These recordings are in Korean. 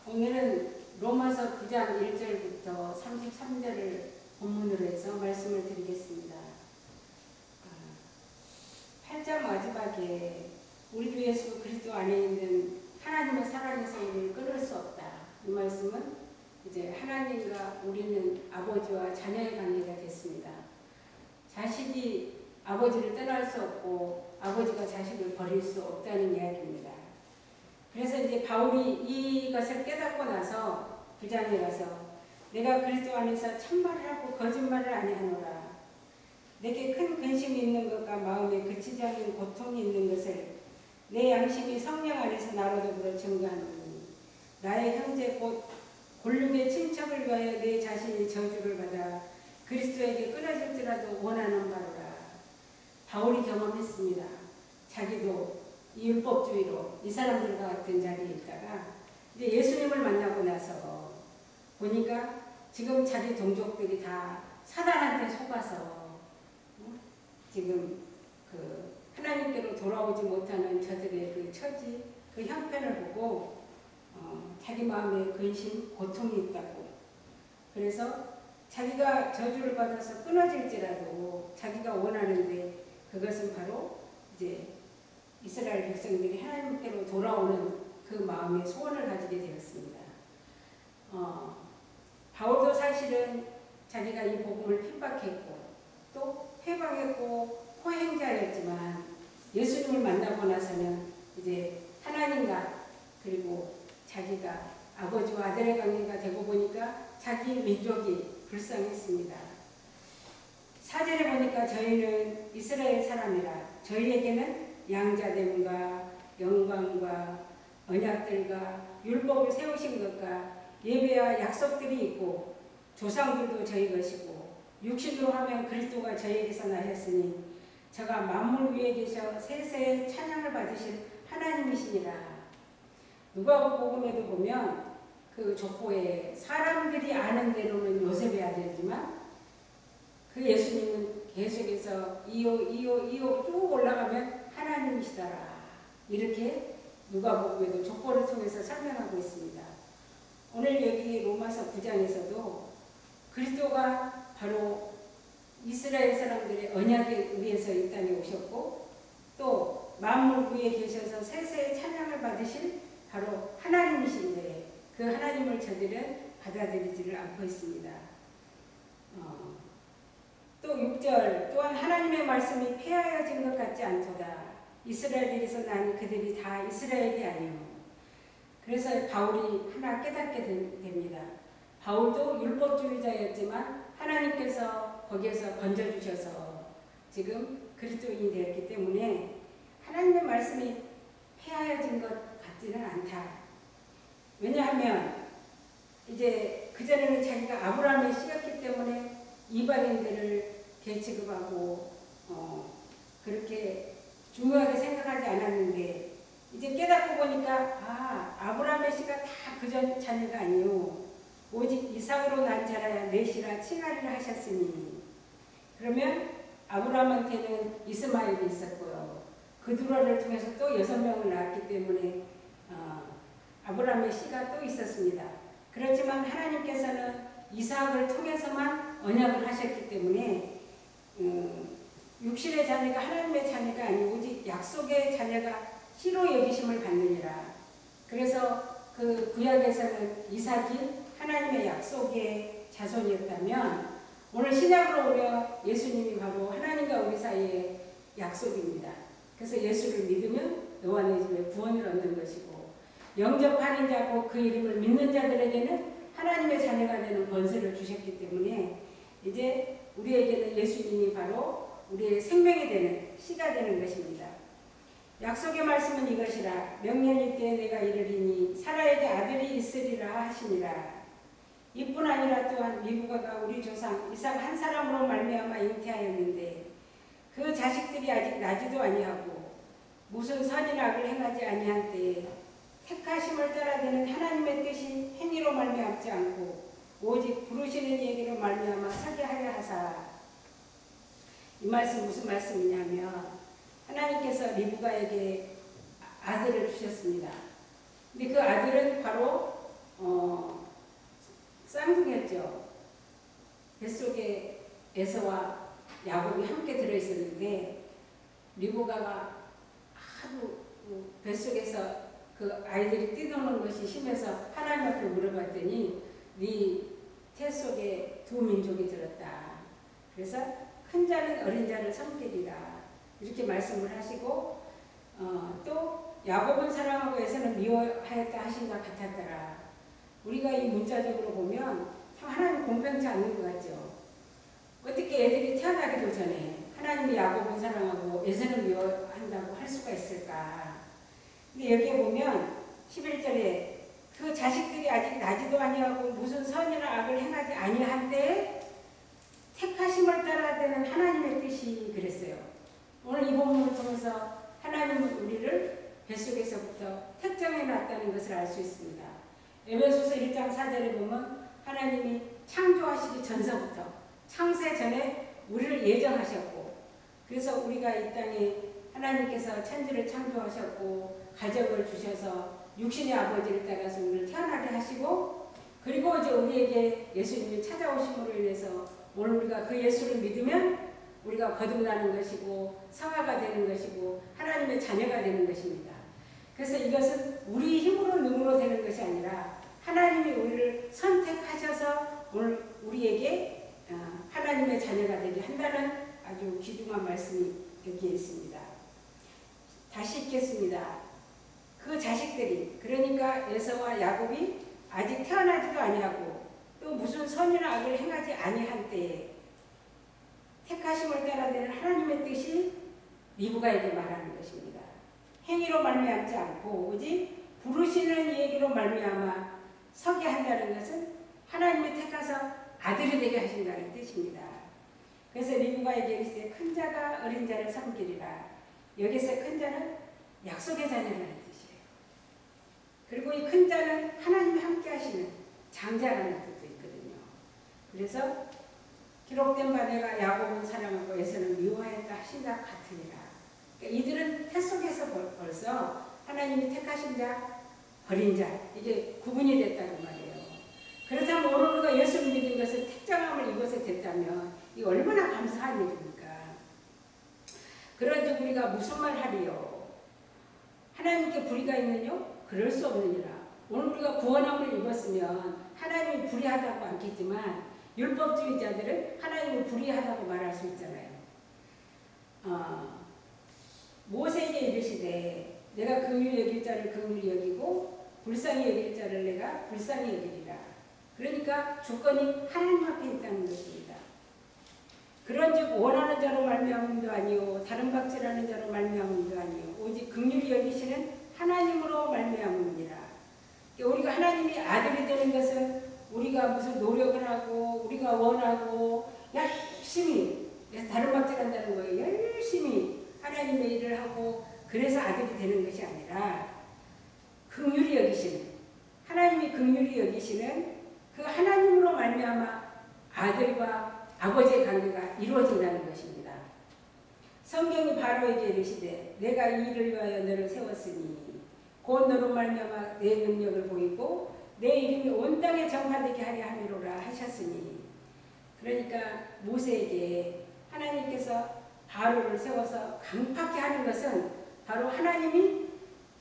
오늘은 로마서 9장 1절부터 33절을 본문으로 해서 말씀을 드리겠습니다. 8장 마지막에 우리 주 예수 그리스도 안에 있는 하나님의 사랑에서 우리를 끊을 수 없다. 이 말씀은 이제 하나님과 우리는 아버지와 자녀의 관계가 됐습니다. 자식이 아버지를 떠날 수 없고 아버지가 자식을 버릴 수 없다는 이야기입니다. 그래서 이제 바울이 이것을 깨닫고 나서 9장에 가서 내가 그리스도 안에서 참말을 하고 거짓말을 아니하노라. 내게 큰 근심이 있는 것과 마음에 그치지 않는 고통이 있는 것을 내 양심이 성령 안에서 나로 더불어 증거하노니 나의 형제 곧 골육의 친척을 위하여 내 자신이 저주를 받아 그리스도에게 끊어질지라도 원하는 바로라. 바울이 경험했습니다. 자기도 이 율법주의로 이 사람들과 같은 자리에 있다가 이제 예수님을 만나고 나서 보니까 지금 자기 동족들이 다 사단한테 속아서 지금 그 하나님께로 돌아오지 못하는 저들의 그 처지, 그 형편을 보고 자기 마음에 근심, 고통이 있다고. 그래서 자기가 저주를 받아서 끊어질지라도 자기가 원하는데 그것은 바로 이제 이스라엘 백성들이 하나님께로 돌아오는 그 마음의 소원을 가지게 되었습니다. 바울도 사실은 자기가 이 복음을 핍박했고 또 회방했고 포행자였지만 예수님을 만나고 나서는 이제 하나님과 그리고 자기가 아버지와 아들의 관계가 되고 보니까 자기 민족이 불쌍했습니다. 4절에 보니까 저희는 이스라엘 사람이라 저희에게는 양자됨과 영광과 언약들과 율법을 세우신 것과 예배와 약속들이 있고 조상들도 저희 것이고 육신으로 하면 그리스도가 저희에게서 나셨으니 저가 만물 위에 계셔 세세의 찬양을 받으실 하나님이시니라. 누가복음에도 보면 그 족보에 사람들이 아는 대로는 요셉의 아들이지만 그 예수님은 계속해서 이호 쭉 올라가면 하나님이시더라. 이렇게 누가복음에도 족보를 통해서 설명하고 있습니다. 오늘 여기 로마서 9장에서도 그리스도가 바로 이스라엘 사람들의 언약에 의해서 이 땅에 오셨고 또 만물 위에 계셔서 세세의 찬양을 받으실 바로 하나님이신데 그 하나님을 저들은 받아들이지를 않고 있습니다. 또 6절 또한 하나님의 말씀이 폐하여진 것 같지 않도다. 이스라엘에게서 난 그들이 다 이스라엘이 아니오. 그래서 바울이 하나 깨닫게 됩니다. 바울도 율법주의자였지만 하나님께서 거기에서 건져주셔서 지금 그리스도인이 되었기 때문에 하나님의 말씀이 폐하여진 것 같지는 않다. 왜냐하면 이제 그전에는 자기가 아브라함의 씨였기 때문에 이방인들을 개취급하고 그렇게 중요하게 생각하지 않았는데 이제 깨닫고 보니까 아브라함의 씨가 다 그전 자녀가 아니요 오직 이삭으로 난 자라야 넷이라 칭하리라 하셨으니 그러면 아브라함한테는 이스마엘이 있었고요. 그 두라를 통해서 또 6명을 낳았기 때문에 아브라함의 씨가 또 있었습니다. 그렇지만 하나님께서는 이삭을 통해서만 언약을 하셨기 때문에 육신의 자녀가 하나님의 자녀가 아니고 오직 약속의 자녀가 씨로 여기심을 받느니라. 그래서 그 구약에서는 이삭이 하나님의 약속의 자손이었다면 오늘 신약으로 오면 예수님이 바로 하나님과 우리 사이의 약속입니다. 그래서 예수를 믿으면 너와 내 집에 구원을 얻는 것이고 영접하는 자고 그 이름을 믿는 자들에게는 하나님의 자녀가 되는 권세를 주셨기 때문에 이제 우리에게는 예수님이 바로 우리의 생명이 되는 씨가 되는 것입니다. 약속의 말씀은 이것이라 명년일 때에 내가 이르리니 사라에게 아들이 있으리라 하시니라. 이뿐 아니라 또한 미브가가 우리 조상 이삭 한 사람으로 말미암아 잉태하였는데 그 자식들이 아직 나지도 아니하고 무슨 선이나 악을 행하지 아니한 때에 택하심을 따라되는 하나님의 뜻이 행위로 말미암지 않고 오직 부르시는 얘기로 말미암아 서게 하려 하사. 이 말씀 무슨 말씀이냐면 하나님께서 리브가에게 아들을 주셨습니다. 근데 그 아들은 바로 쌍둥이였죠. 뱃속에 에서와 야곱이 함께 들어있었는데 리브가가 하도 뱃속에서 그 아이들이 뛰노는 것이 심해서 하나님 앞에 물어봤더니 네 태 속에 두 민족이 들었다. 그래서 큰 자는 어린 자를 섬기리라. 이렇게 말씀을 하시고 또 야곱은 사랑하고 에서는 미워하였다 하신 것 같았더라. 우리가 이 문자적으로 보면 참 하나님 공평치 않는 것 같죠. 어떻게 애들이 태어나기도 전에 하나님이 야곱은 사랑하고 에서는 미워한다고 할 수가 있을까. 근데 여기에 보면 11절에 그 자식들이 아직 나지도 아니하고 무슨 선이나 악을 행하지 아니한 때에 택하심을 따라야 되는 하나님의 뜻이 그랬어요. 오늘 이 본문을 통해서 하나님은 우리를 뱃속에서부터 택정해 놨다는 것을 알 수 있습니다. 에베소서 1장 4절에 보면 하나님이 창조하시기 전서부터 창세 전에 우리를 예정하셨고 그래서 우리가 이 땅에 하나님께서 천지를 창조하셨고 가정을 주셔서 육신의 아버지를 따라서 우리를 태어나게 하시고 그리고 이제 우리에게 예수님이 찾아오심으로 인해서 오늘 우리가 그 예수를 믿으면 우리가 거듭나는 것이고 성화가 되는 것이고 하나님의 자녀가 되는 것입니다. 그래서 이것은 우리 힘으로 능으로 되는 것이 아니라 하나님이 우리를 선택하셔서 오늘 우리에게 하나님의 자녀가 되게 한다는 아주 귀중한 말씀이 여기에 있습니다. 다시 읽겠습니다. 그 자식들이 그러니까 에서와 야곱이 아직 태어나지도 아니하고 또 무슨 선이나 악을 행하지 아니한 때에 택하심을 따라되는 하나님의 뜻이 리브가에게 말하는 것입니다. 행위로 말미암지 않고 오직 부르시는 얘기로 말미암아 서게 한다는 것은 하나님이 택하서 아들이 되게 하신다는 뜻입니다. 그래서 리브가에게 이르시되 큰 자가 어린 자를 섬기리라. 여기서 큰 자는 약속의 자녀라는 뜻이에요. 그리고 이 큰 자는 하나님이 함께 하시는 장자라는 뜻도 있거든요. 그래서 기록된 바 내가 야곱은 사랑하고 에서는 미워하였다 하신다 같으니라. 그러니까 이들은 태 속에서 벌써 하나님이 택하신 자, 버린 자 이게 구분이 됐다는 말이에요. 그렇다면 오늘 우리가 예수를 믿은 것은 택정함을 이곳에 됐다면 이 얼마나 감사한 일입니까? 그런즉 우리가 무슨 말 하리요? 하나님께 불의가 있느뇨? 그럴 수 없느니라. 오늘 우리가 구원함을 입었으면 하나님이 불의하다고 않겠지만 율법주의자들은 하나님을 불의하다고 말할 수 있잖아요. 모세에게 이르시되 내가 긍휼히 여길 자를 긍휼히 여기고 불쌍히 여길 자를 내가 불쌍히 여기리라. 그러니까 주권이 하나님 앞에 있다는 것입니다. 그런즉 원하는 자로 말미암음도 아니요 다른 박질하는 자로 말미암음도 아니요 오직 긍휼히 여기시는 하나님으로 말미암음이라. 우리가 하나님이 아들이 되는 것은 우리가 무슨 노력을 하고 우리가 원하고 열심히 다른 박질한다는 거예요. 열심히 하나님의 일을 하고 그래서 아들이 되는 것이 아니라 긍휼히 여기시는 하나님이 긍휼히 여기시는 그 하나님으로 말미암아 아들과 아버지의 관계가 이루어진다는 것입니다. 성경이 바로에게 이르시되 내가 이 일을 위하여 너를 세웠으니 곧 너로 말미암아 내 능력을 보이고 내 이름이 온 땅에 전파되게 하려 함이로라 하셨으니 그러니까 모세에게 하나님께서 바로를 세워서 강팍케 하는 것은 바로 하나님이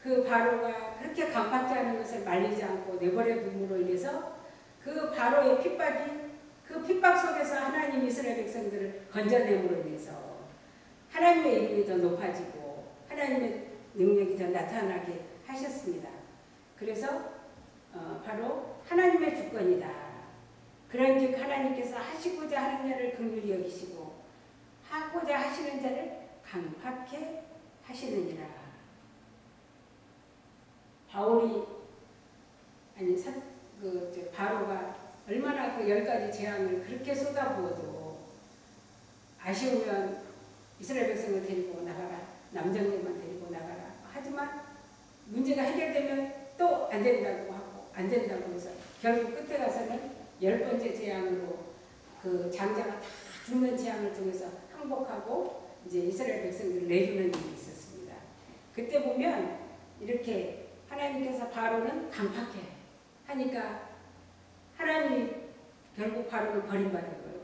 그 바로가 그렇게 강팍케 하는 것을 말리지 않고 내버려 둠으로 인해서 그 바로의 핍박이 그 핍박 속에서 하나님 이스라엘 백성들을 건져냄으로 인해서 하나님의 이름이 더 높아지고 하나님의 능력이 더 나타나게 하셨습니다. 그래서 바로 하나님의 주권이다. 그런즉 하나님께서 하시고자 하는 자를 긍휼히 여기시고 하고자 하시는 자를 강팍케 하시느니라. 바로가 얼마나 그 10가지 재앙을 그렇게 쏟아부어도 아쉬우면 이스라엘 백성을 데리고 나가라. 남정네만 데리고 나가라. 하지만 문제가 해결되면 또 안 된다고 하고 안 된다고 해서 결국 끝에 가서는 10번째 재앙으로 그 장자가 다 죽는 재앙을 통해서 항복하고 이제 이스라엘 백성들을 내주는 일이 있었습니다. 그때 보면 이렇게 하나님께서 바로는 강팍해 하니까 하나님이 결국 바로를 버림받은 거예요.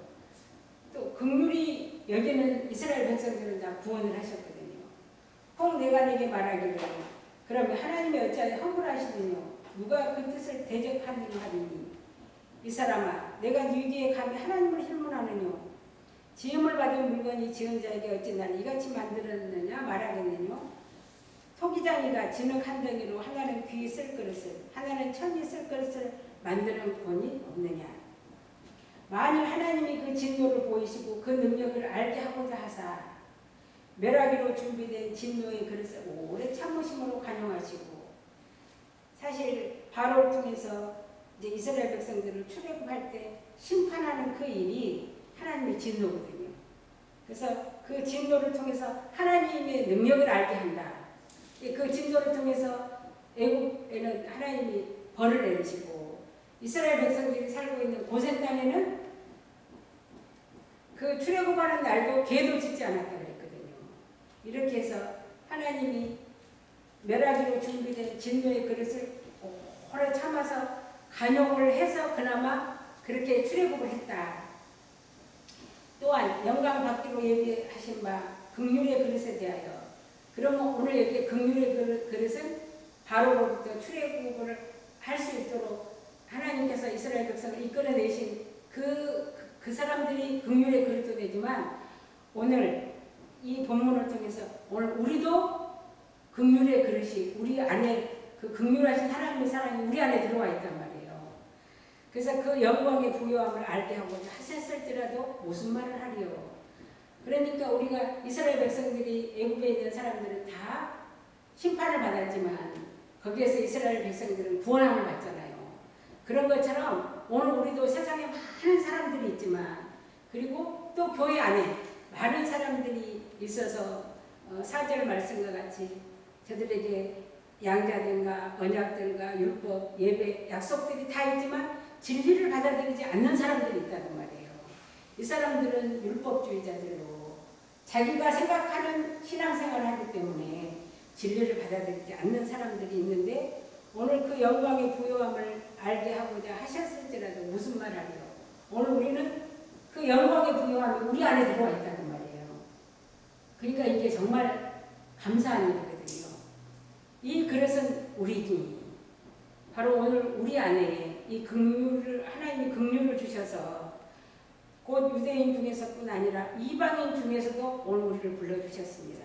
또 긍휼히 여기는 이스라엘 백성들은 다 구원을 하셨거든요. 혹 내가 내게 말하기를 그러면 하나님이 어찌하여 허물하시느뇨 누가 그 뜻을 대적하느니 이 사람아 내가 네게 감히 하나님을 힐문하느뇨 지음을 받은 물건이 지은 자에게 어찌 나를 이같이 만들었느냐 말하겠느뇨 토기장이가 진흙 한 덩이로 하나는 귀 쓸 그릇을 하나는 천이 쓸 그릇을 만드는 본이 없느냐 만일 하나님이 그 진노를 보이시고 그 능력을 알게 하고자 하사 멸하기로 준비된 진노의 그릇을 오래 참으심으로 관용하시고 사실 바로를 통해서 이제 이스라엘 백성들을 출애굽할 때 심판하는 그 일이 하나님의 진노거든요. 그래서 그 진노를 통해서 하나님의 능력을 알게 한다. 그 진노를 통해서 애굽에는 하나님이 벌을 내리시고 이스라엘 백성들이 살고 있는 고센 땅에는 그 출애굽하는 날도 계도 짓지 않았다 그랬거든요. 이렇게 해서 하나님이 멸하기로 준비된 진노의 그릇을 오래 참아서 간용을 해서 그나마 그렇게 출애굽을 했다. 또한 영광 받기로 예비하신 바 긍휼의 그릇에 대하여 그러면 오늘 여기 긍휼의 그릇은 바로로부터 출애굽을 할 수 있도록 하나님께서 이스라엘 백성을 이끌어내신 그 사람들이 긍휼의 그릇도 되지만 오늘 이 본문을 통해서 오늘 우리도 긍휼의 그릇이 우리 안에 그 긍휼하신 하나님의 사랑이 우리 안에 들어와 있단 말이에요. 그래서 그 영광의 부요함을 알게 하고자 하셨을지라도 무슨 말을 하리요. 그러니까 우리가 이스라엘 백성들이 애굽에 있는 사람들은 다 심판을 받았지만 거기에서 이스라엘 백성들은 구원함을 받잖아요. 그런 것처럼 오늘 우리도 세상에 많은 사람들이 있지만 그리고 또 교회 안에 많은 사람들이 있어서 4절 말씀과 같이 저들에게 양자들과 언약들과 율법, 예배, 약속들이 다 있지만 진리를 받아들이지 않는 사람들이 있다는 말이에요. 이 사람들은 율법주의자들로 자기가 생각하는 신앙생활을 하기 때문에 진리를 받아들이지 않는 사람들이 있는데 오늘 그 영광의 부요함을 알게 하고자 하셨을지라도 무슨 말 하리요. 오늘 우리는 그 영광의 부요함이 우리 안에 들어와 있다는 말이에요. 그러니까 이게 정말 감사한 일이거든요. 이 그릇은 우리니 바로 오늘 우리 안에 이 긍휼을 하나님이 긍휼을 주셔서 곧 유대인 중에서뿐 아니라 이방인 중에서도 오늘 우리를 불러주셨습니다.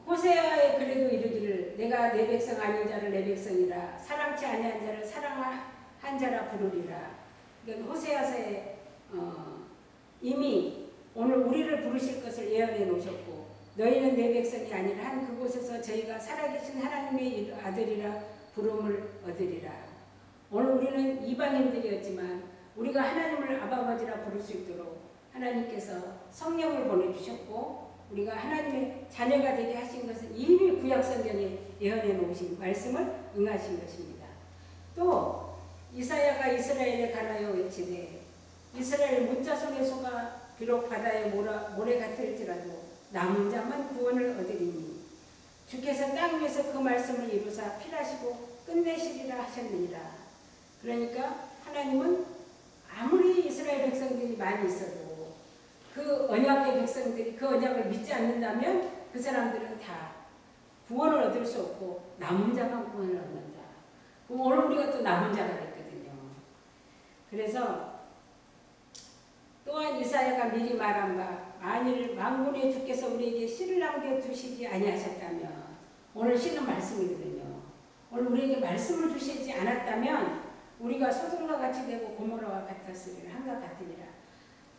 호세아의 글에도 이르기를 내가 내 백성 아닌 자를 내 백성이라 사랑치 아니한 자를 사랑한 자라 부르리라. 그러니까 호세아서에 이미 오늘 우리를 부르실 것을 예언해 놓으셨고 너희는 내 백성이 아니라 한 그곳에서 저희가 살아계신 하나님의 아들이라 부름을 얻으리라. 오늘 우리는 이방인들이었지만 우리가 하나님을 아버지라 부를 수 있도록 하나님께서 성령을 보내주셨고 우리가 하나님의 자녀가 되게 하신 것은 이미 구약성경에 예언해 놓으신 말씀을 응하신 것입니다. 또 이사야가 이스라엘에 관하여 외치되 이스라엘 문자손의 소가 비록 바다의 모래 같을지라도 남은 자만 구원을 얻으리니 주께서 땅 위에서 그 말씀을 이루사 필하시고 끝내시리라 하셨느니라. 그러니까 하나님은 아무리 이스라엘 백성들이 많이 있어도 그 언약의 백성들이 그 언약을 믿지 않는다면 그 사람들은 다 구원을 얻을 수 없고 남은 자만 구원을 얻는다. 그럼 오늘 우리가 또 남은 자가 됐거든요. 그래서 또한 이사야가 미리 말한 바 만일 만군의 주께서 우리에게 씨를 남겨두시지 아니하셨다면 오늘 씨는 말씀이거든요. 오늘 우리에게 말씀을 주시지 않았다면 우리가 소돔과 같이 되고 고모라와 같았으리라 한과 같으리라.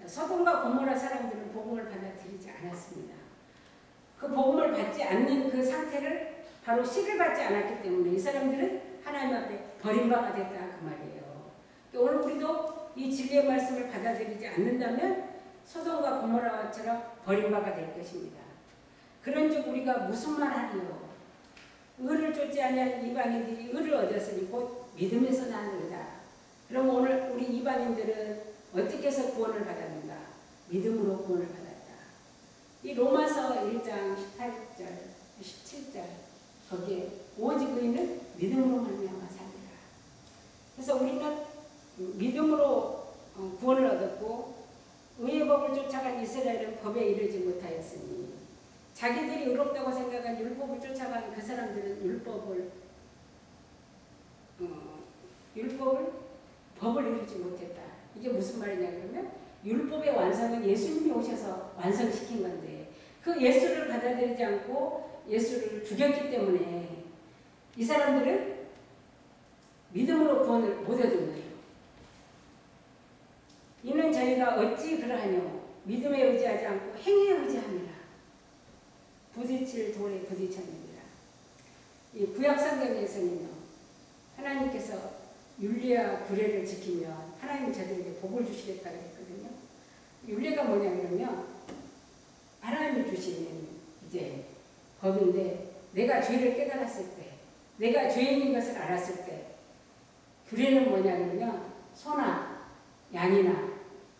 소돔과 고모라 사람들은 복음을 받아들이지 않았습니다. 그 복음을 받지 않는 그 상태를 바로 씨를 받지 않았기 때문에 이 사람들은 하나님 앞에 버림받아 됐다 그 말이에요. 오늘 우리도 이 진리의 말씀을 받아들이지 않는다면 소돔과 고모라처럼 버림받아 될 것입니다. 그런즉 우리가 무슨 말 하리요? 의를 쫓지 아니한 이방인들이 의를 얻었으니 곧 믿음에서 난 의다. 그럼 오늘 우리 이방인들은 어떻게 해서 구원을 받았는가? 믿음으로 구원을 받았다. 이 로마서 1장 18절, 17절 거기에 오직 의인은 믿음으로 말미암아 믿음으로 구원을 얻었고 의의 법을 쫓아간 이스라엘은 법에 이르지 못하였으니 자기들이 의롭다고 생각한 율법을 쫓아간 그 사람들은 법을 이루지 못했다. 이게 무슨 말이냐 그러면 율법의 완성은 예수님이 오셔서 완성시킨 건데 그 예수를 받아들이지 않고 예수를 죽였기 때문에 이 사람들은 믿음으로 구원을 못 얻은 거예요. 이는 저희가 어찌 그러하뇨 믿음에 의지하지 않고 행위에 의지합니다. 부딪힐 돌에 부딪혔느니라. 이 구약 성경에서는요 하나님께서 율례와 규례를 지키면 하나님 저들에게 복을 주시겠다고 했거든요. 율례가 뭐냐 그러면 하나님이 주시는 이제 법인데 내가 죄를 깨달았을 때 내가 죄인인 것을 알았을 때 규례는 뭐냐 그러면 소나 양이나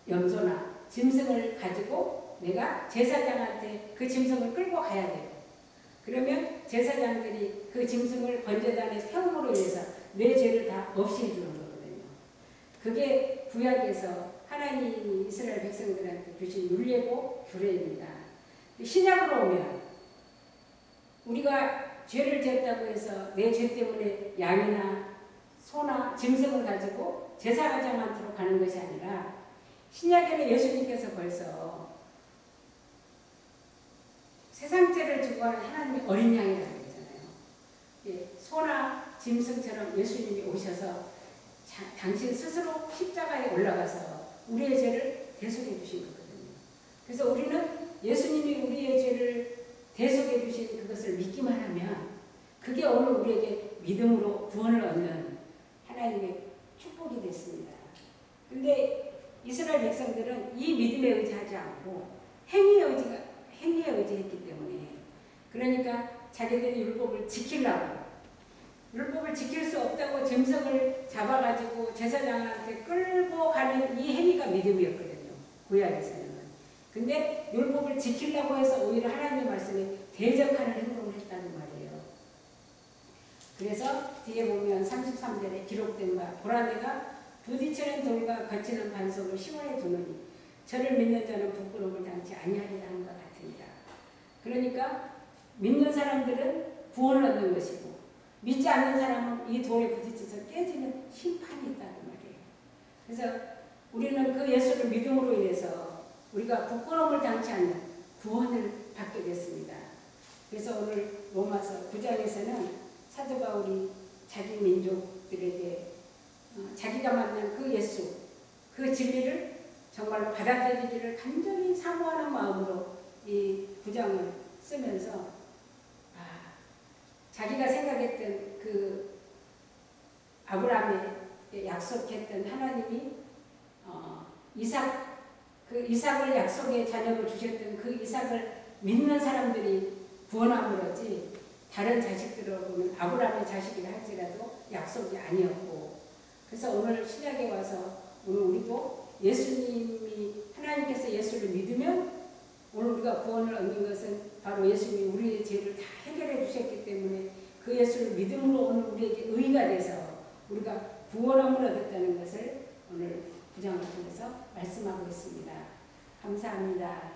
염소나 짐승을 가지고 내가 제사장한테 그 짐승을 끌고 가야 돼요. 그러면 제사장들이 그 짐승을 번제단에 태움으로 인해서 내 죄를 다 없이 해주는 거거든요. 그게 구약에서 하나님이 이스라엘 백성들한테 주신 율례고 규례입니다. 신약으로 오면 우리가 죄를 지었다고 해서 내 죄 때문에 양이나 소나 짐승을 가지고 제사장한테로 가는 것이 아니라 신약에는 예수님께서 벌써 세상죄를 주관하는 하나님의 어린 양이라고 했잖아요. 예, 소나 짐승처럼 예수님이 오셔서 당신 스스로 십자가에 올라가서 우리의 죄를 대속해 주신 거거든요. 그래서 우리는 예수님이 우리의 죄를 대속해 주신 그것을 믿기만 하면 그게 오늘 우리에게 믿음으로 구원을 얻는 하나님의 축복이 됐습니다. 근데 이스라엘 백성들은 이 믿음에 의지하지 않고 행위에 의지했기 때문에 그러니까 자기들이 율법을 지키려고 율법을 지킬 수 없다고 짐승을 잡아가지고 제사장한테 끌고 가는 이 행위가 믿음이었거든요. 구약에서는. 근데 율법을 지키려고 해서 오히려 하나님의 말씀에 대적하는 행동을 했다는 말이에요. 그래서 뒤에 보면 33절에 기록된 바 보라 내가 부딪히는 돌과 거치는 반석을 시원에 두느니 저를 믿는 자는 부끄러움을 당치 아니하리라 하는 것 같으니라. 그러니까 믿는 사람들은 구원을 얻는 것이고 믿지 않는 사람은 이 돌에 부딪혀서 깨지는 심판이 있다는 말이에요. 그래서 우리는 그 예수를 믿음으로 인해서 우리가 부끄러움을 당치 않는 구원을 받게 됐습니다. 그래서 오늘 로마서 9장에서는 사도 바울이 자기 민족들에게 자기가 만난 그 예수, 그 진리를 정말로 받아들이기를 간절히 사모하는 마음으로 이 9장을 쓰면서 자기가 생각했던 그 아브라함에 약속했던 하나님이 이삭을 약속의 자녀로 주셨던 그 이삭을 믿는 사람들이 구원함으로지 다른 자식들하고는 아브라함의 자식이라 할지라도 약속이 아니었고 그래서 오늘 신약에 와서 오늘 우리도 하나님께서 예수를 믿으면 오늘 우리가 구원을 얻는 것은 바로 예수님이 우리의 죄를 다 해결해 주셨기 때문에 그 예수를 믿음으로 오늘 우리에게 의가 돼서 우리가 구원함을 얻었다는 것을 오늘 9장을 통해서 말씀하고 있습니다. 감사합니다.